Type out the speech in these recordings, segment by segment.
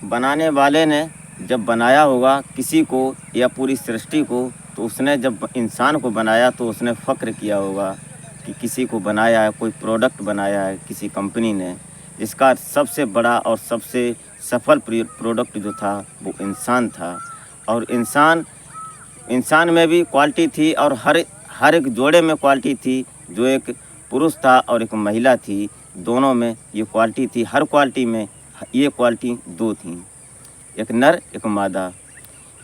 बनाने वाले ने जब बनाया होगा किसी को या पूरी सृष्टि को, तो उसने जब इंसान को बनाया तो उसने फ़ख्र किया होगा कि किसी को बनाया है, कोई प्रोडक्ट बनाया है किसी कंपनी ने, जिसका सबसे बड़ा और सबसे सफल प्रोडक्ट जो था वो इंसान था। और इंसान में भी क्वालिटी थी और हर एक जोड़े में क्वालिटी थी। जो एक पुरुष था और एक महिला थी, दोनों में ये क्वालिटी थी। हर क्वालिटी में ये क्वालिटी दो थी, एक नर एक मादा।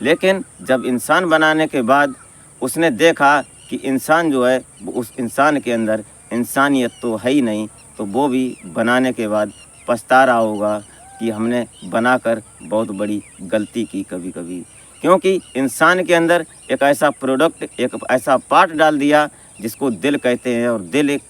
लेकिन जब इंसान बनाने के बाद उसने देखा कि इंसान जो है वो, उस इंसान के अंदर इंसानियत तो है ही नहीं, तो वो भी बनाने के बाद पछता रहा होगा कि हमने बनाकर बहुत बड़ी गलती की कभी कभी। क्योंकि इंसान के अंदर एक ऐसा प्रोडक्ट, एक ऐसा पार्ट डाल दिया जिसको दिल कहते हैं। और दिल एक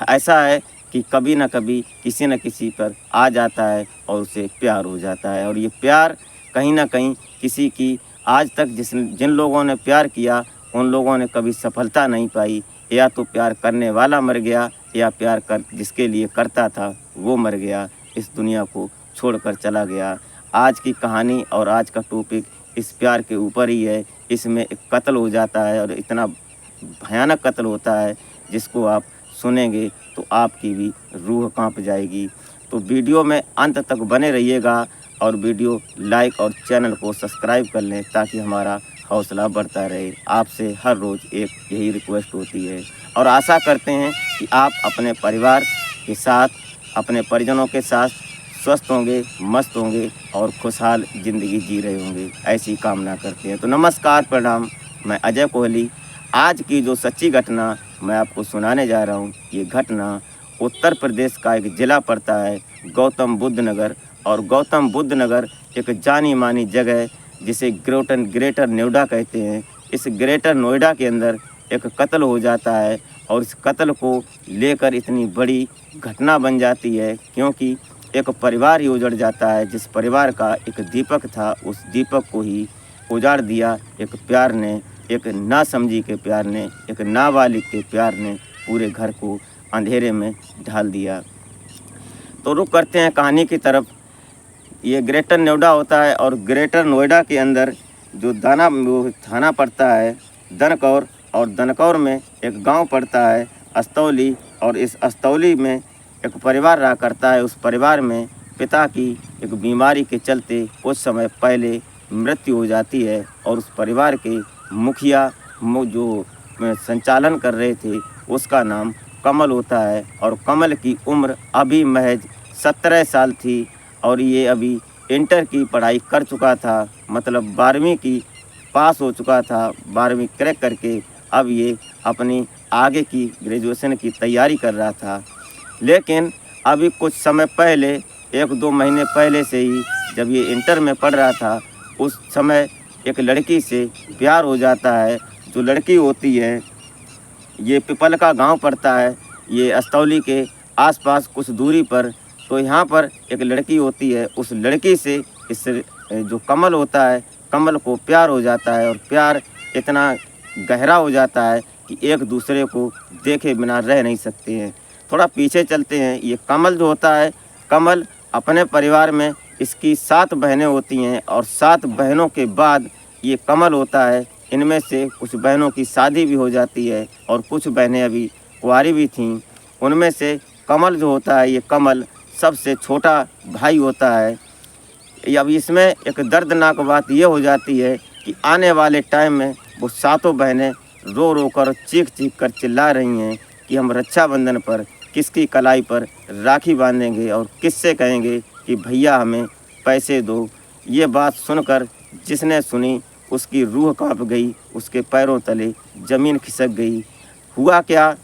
ऐसा है कि कभी ना कभी किसी न किसी पर आ जाता है और उसे प्यार हो जाता है। और ये प्यार कहीं ना कहीं किसी की आज तक जिन लोगों ने प्यार किया उन लोगों ने कभी सफलता नहीं पाई। या तो प्यार करने वाला मर गया, या प्यार कर जिसके लिए करता था वो मर गया, इस दुनिया को छोड़कर चला गया। आज की कहानी और आज का टॉपिक इस प्यार के ऊपर ही है। इसमें एक कत्ल हो जाता है और इतना भयानक कत्ल होता है जिसको आप सुनेंगे तो आपकी भी रूह कांप जाएगी। तो वीडियो में अंत तक बने रहिएगा और वीडियो लाइक और चैनल को सब्सक्राइब कर लें ताकि हमारा हौसला बढ़ता रहे। आपसे हर रोज़ एक यही रिक्वेस्ट होती है और आशा करते हैं कि आप अपने परिवार के साथ, अपने परिजनों के साथ स्वस्थ होंगे, मस्त होंगे और खुशहाल ज़िंदगी जी रहे होंगे, ऐसी कामना करते हैं। तो नमस्कार, प्रणाम, मैं अजय कोहली। आज की जो सच्ची घटना मैं आपको सुनाने जा रहा हूँ, ये घटना उत्तर प्रदेश का एक ज़िला पड़ता है गौतम बुद्ध नगर। और गौतम बुद्ध नगर एक जानी मानी जगह है जिसे ग्रेटर नोएडा कहते हैं। इस ग्रेटर नोएडा के अंदर एक कत्ल हो जाता है और इस कत्ल को लेकर इतनी बड़ी घटना बन जाती है क्योंकि एक परिवार ही उजड़ जाता है। जिस परिवार का एक दीपक था, उस दीपक को ही उजाड़ दिया एक प्यार ने, एक नासमझी के प्यार ने, एक नाबालिग के प्यार ने पूरे घर को अंधेरे में ढाल दिया। तो रुक करते हैं कहानी की तरफ। ये ग्रेटर नोएडा होता है और ग्रेटर नोएडा के अंदर जो थाना पड़ता है दनकौर, और दनकौर में एक गांव पड़ता है अस्तौली। और इस अस्तौली में एक परिवार रहा करता है। उस परिवार में पिता की एक बीमारी के चलते कुछ समय पहले मृत्यु हो जाती है और उस परिवार के मुखिया जो संचालन कर रहे थे उसका नाम कमल होता है। और कमल की उम्र अभी महज 17 साल थी और ये अभी इंटर की पढ़ाई कर चुका था, मतलब 12वीं की पास हो चुका था। 12वीं क्रैक करके अब ये अपनी आगे की ग्रेजुएशन की तैयारी कर रहा था। लेकिन अभी कुछ समय पहले, 1-2 महीने पहले से ही जब ये इंटर में पढ़ रहा था, उस समय एक लड़की से प्यार हो जाता है। जो लड़की होती है, ये पिपल का गांव पड़ता है ये अस्तौली के आसपास कुछ दूरी पर। तो यहाँ पर एक लड़की होती है, उस लड़की से इस जो कमल होता है, कमल को प्यार हो जाता है। और प्यार इतना गहरा हो जाता है कि एक दूसरे को देखे बिना रह नहीं सकते हैं। थोड़ा पीछे चलते हैं। ये कमल जो होता है, कमल अपने परिवार में इसकी 7 बहनें होती हैं और 7 बहनों के बाद ये कमल होता है, इनमें से कुछ बहनों की शादी भी हो जाती है और कुछ बहनें अभी कुंवारी भी थीं। उनमें से कमल जो होता है, ये कमल सबसे छोटा भाई होता है। अब इसमें एक दर्दनाक बात ये हो जाती है कि आने वाले टाइम में वो 7 बहनें रो रो कर, चीख चीख कर चिल्ला रही हैं कि हम रक्षाबंधन पर किसकी कलाई पर राखी बांधेंगे और किससे कहेंगे कि भैया हमें पैसे दो। ये बात सुनकर जिसने सुनी उसकी रूह कांप गई, उसके पैरों तले ज़मीन खिसक गई। हुआ क्या,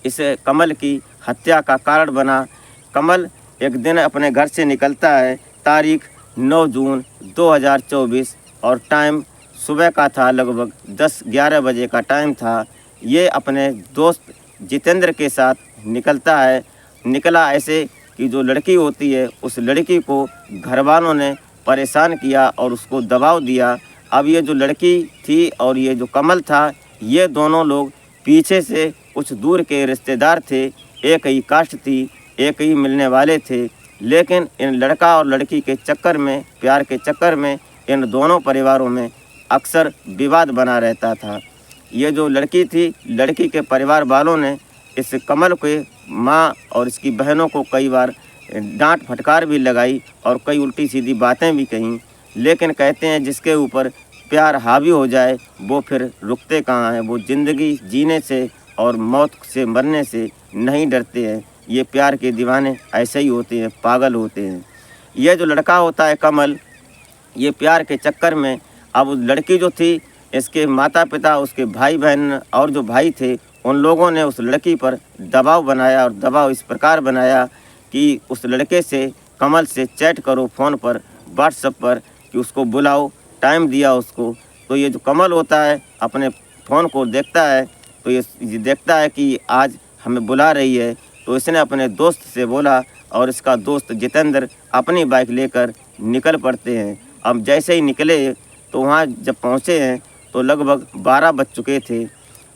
इस कमल की हत्या का कारण बना। कमल एक दिन अपने घर से निकलता है, तारीख 9 जून 2024 और टाइम सुबह का था, लगभग 10-11 बजे का टाइम था। ये अपने दोस्त जितेंद्र के साथ निकलता है। निकला ऐसे कि जो लड़की होती है, उस लड़की को घरवालों ने परेशान किया और उसको दबाव दिया। अब ये जो लड़की थी और ये जो कमल था, ये दोनों लोग पीछे से कुछ दूर के रिश्तेदार थे, एक ही कास्ट थी, एक ही मिलने वाले थे। लेकिन इन लड़का और लड़की के चक्कर में, प्यार के चक्कर में इन दोनों परिवारों में अक्सर विवाद बना रहता था। ये जो लड़की थी, लड़की के परिवार वालों ने इस कमल के माँ और इसकी बहनों को कई बार डांट फटकार भी लगाई और कई उल्टी सीधी बातें भी कहीं, लेकिन कहते हैं जिसके ऊपर प्यार हावी हो जाए वो फिर रुकते कहाँ हैं। वो ज़िंदगी जीने से और मौत से मरने से नहीं डरते हैं। ये प्यार के दीवाने ऐसे ही होते हैं, पागल होते हैं। यह जो लड़का होता है कमल, ये प्यार के चक्कर में, अब लड़की जो थी, इसके माता पिता, उसके भाई बहन और जो भाई थे, उन लोगों ने उस लड़की पर दबाव बनाया और दबाव इस प्रकार बनाया कि उस लड़के से, कमल से चैट करो फ़ोन पर, व्हाट्सएप पर, कि उसको बुलाओ। टाइम दिया उसको। तो ये जो कमल होता है अपने फ़ोन को देखता है, तो ये देखता है कि आज हमें बुला रही है, तो इसने अपने दोस्त से बोला और इसका दोस्त जितेंद्र अपनी बाइक लेकर निकल पड़ते हैं। अब जैसे ही निकले तो वहाँ जब पहुँचे हैं तो लगभग 12 बज चुके थे।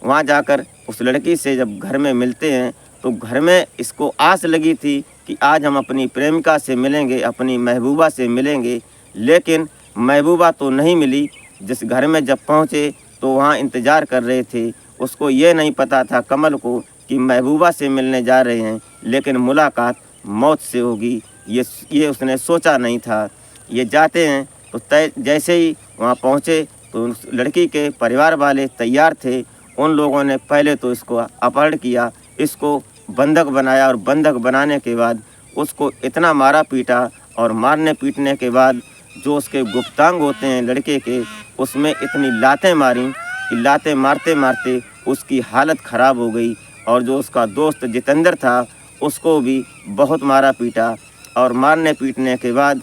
वहाँ जाकर उस लड़की से जब घर में मिलते हैं तो घर में इसको आस लगी थी कि आज हम अपनी प्रेमिका से मिलेंगे, अपनी महबूबा से मिलेंगे, लेकिन महबूबा तो नहीं मिली। जिस घर में जब पहुँचे तो वहाँ इंतज़ार कर रहे थे। उसको ये नहीं पता था कमल को कि महबूबा से मिलने जा रहे हैं, लेकिन मुलाकात मौत से होगी, ये उसने सोचा नहीं था। ये जाते हैं तो जैसे ही वहाँ पहुँचे तो उस लड़की के परिवार वाले तैयार थे। उन लोगों ने पहले तो इसको अपहरण किया, इसको बंधक बनाया और बंधक बनाने के बाद उसको इतना मारा पीटा और मारने पीटने के बाद जो उसके गुप्तांग होते हैं लड़के के, उसमें इतनी लातें मारी कि लातें मारते मारते उसकी हालत ख़राब हो गई। और जो उसका दोस्त जितेंद्र था उसको भी बहुत मारा पीटा और मारने पीटने के बाद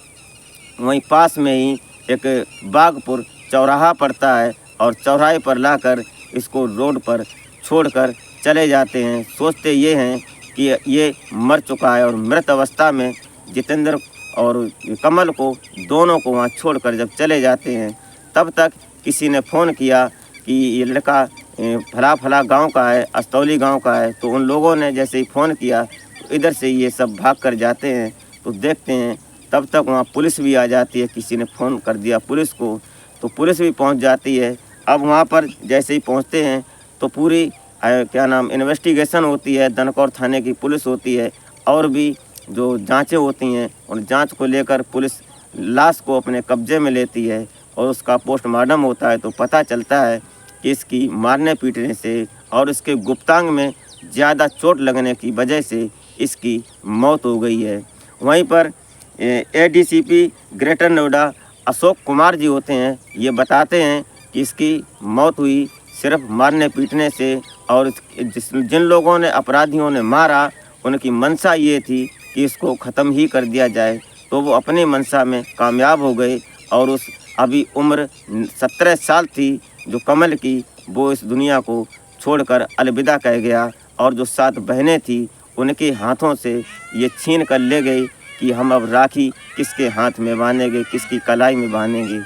वहीं पास में ही एक बागपुर चौराहा पड़ता है और चौराहे पर लाकर इसको रोड पर छोड़कर चले जाते हैं। सोचते ये हैं कि ये मर चुका है और मृत अवस्था में जितेंद्र और कमल को, दोनों को वहाँ छोड़कर जब चले जाते हैं, तब तक किसी ने फ़ोन किया कि ये लड़का फला फला गांव का है, अस्तौली गांव का है। तो उन लोगों ने जैसे ही फ़ोन किया तो इधर से ये सब भाग कर जाते हैं। तो देखते हैं तब तक वहाँ पुलिस भी आ जाती है। किसी ने फ़ोन कर दिया पुलिस को, तो पुलिस भी पहुँच जाती है। अब वहाँ पर जैसे ही पहुँचते हैं तो पूरी इन्वेस्टिगेशन होती है। दनकौर थाने की पुलिस होती है और भी जो जांचें होती हैं, उन जांच को लेकर पुलिस लाश को अपने कब्जे में लेती है और उसका पोस्टमार्टम होता है। तो पता चलता है कि इसकी मारने पीटने से और इसके गुप्तांग में ज़्यादा चोट लगने की वजह से इसकी मौत हो गई है। वहीं पर एडीसीपी ग्रेटर नोएडा अशोक कुमार जी होते हैं, ये बताते हैं कि इसकी मौत हुई सिर्फ मारने पीटने से, और जिन लोगों ने, अपराधियों ने मारा, उनकी मंशा ये थी कि इसको ख़त्म ही कर दिया जाए। तो वो अपनी मंशा में कामयाब हो गए और उस अभी उम्र 17 साल थी जो कमल की, वो इस दुनिया को छोड़कर अलविदा कह गया। और जो 7 बहनें थी उनके हाथों से ये छीन कर ले गई कि हम अब राखी किसके हाथ में बांधेंगे, किसकी कलाई में बांधेंगे।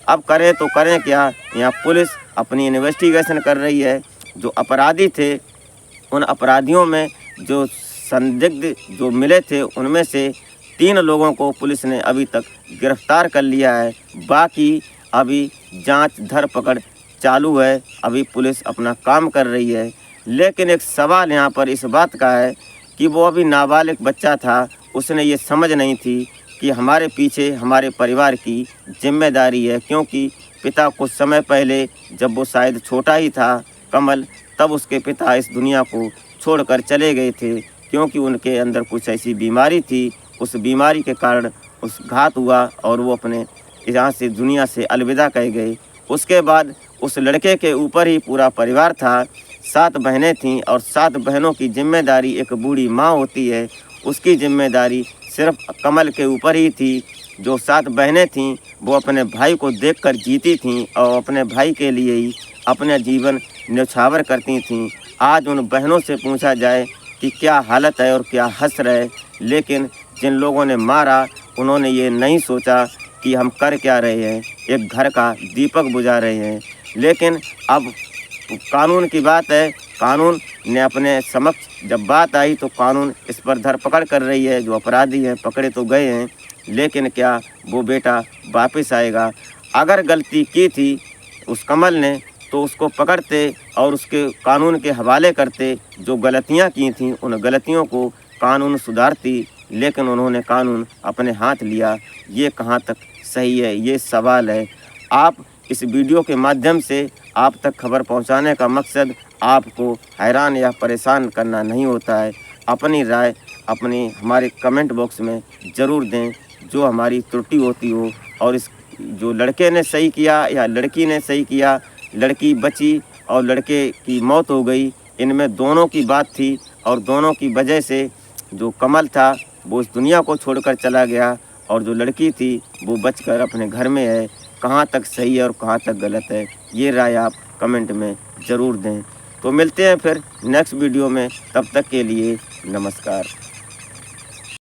अब करें तो करें क्या। यहाँ पुलिस अपनी इन्वेस्टिगेशन कर रही है। जो अपराधी थे, उन अपराधियों में जो संदिग्ध जो मिले थे, उनमें से 3 लोगों को पुलिस ने अभी तक गिरफ्तार कर लिया है। बाकी अभी जांच धरपकड़ चालू है। अभी पुलिस अपना काम कर रही है। लेकिन एक सवाल यहाँ पर इस बात का है कि वो अभी नाबालिग बच्चा था, उसने ये समझ नहीं थी कि हमारे पीछे हमारे परिवार की जिम्मेदारी है। क्योंकि पिता कुछ समय पहले, जब वो शायद छोटा ही था कमल, तब उसके पिता इस दुनिया को छोड़कर चले गए थे। क्योंकि उनके अंदर कुछ ऐसी बीमारी थी, उस बीमारी के कारण उस घात हुआ और वो अपने यहाँ से, दुनिया से अलविदा कह गए। उसके बाद उस लड़के के ऊपर ही पूरा परिवार था। 7 बहनें थीं और 7 बहनों की जिम्मेदारी एक बूढ़ी माँ होती है, उसकी जिम्मेदारी सिर्फ कमल के ऊपर ही थी। जो 7 बहनें थीं वो अपने भाई को देखकर जीती थीं और अपने भाई के लिए ही अपना जीवन न्यौछावर करती थीं। आज उन बहनों से पूछा जाए कि क्या हालत है और क्या हश्र है, लेकिन जिन लोगों ने मारा उन्होंने ये नहीं सोचा कि हम कर क्या रहे हैं, एक घर का दीपक बुझा रहे हैं। लेकिन अब कानून की बात है, कानून ने अपने समक्ष जब बात आई तो कानून इस पर धरपकड़ कर रही है। जो अपराधी हैं पकड़े तो गए हैं, लेकिन क्या वो बेटा वापस आएगा? अगर गलती की थी उस कमल ने तो उसको पकड़ते और उसके कानून के हवाले करते। जो गलतियां की थीं उन गलतियों को कानून सुधारती, लेकिन उन्होंने कानून अपने हाथ लिया। ये कहाँ तक सही है, ये सवाल है। आप इस वीडियो के माध्यम से आप तक खबर पहुंचाने का मकसद आपको हैरान या परेशान करना नहीं होता है। अपनी राय हमारे कमेंट बॉक्स में ज़रूर दें। जो हमारी त्रुटि होती हो, और इस जो लड़के ने सही किया या लड़की ने सही किया, लड़की बची और लड़के की मौत हो गई, इनमें दोनों की बात थी। और दोनों की वजह से जो कमल था वो इस दुनिया को छोड़कर चला गया, और जो लड़की थी वो बचकर अपने घर में है। कहाँ तक सही है और कहाँ तक गलत है, ये राय आप कमेंट में ज़रूर दें। तो मिलते हैं फिर नेक्स्ट वीडियो में, तब तक के लिए नमस्कार।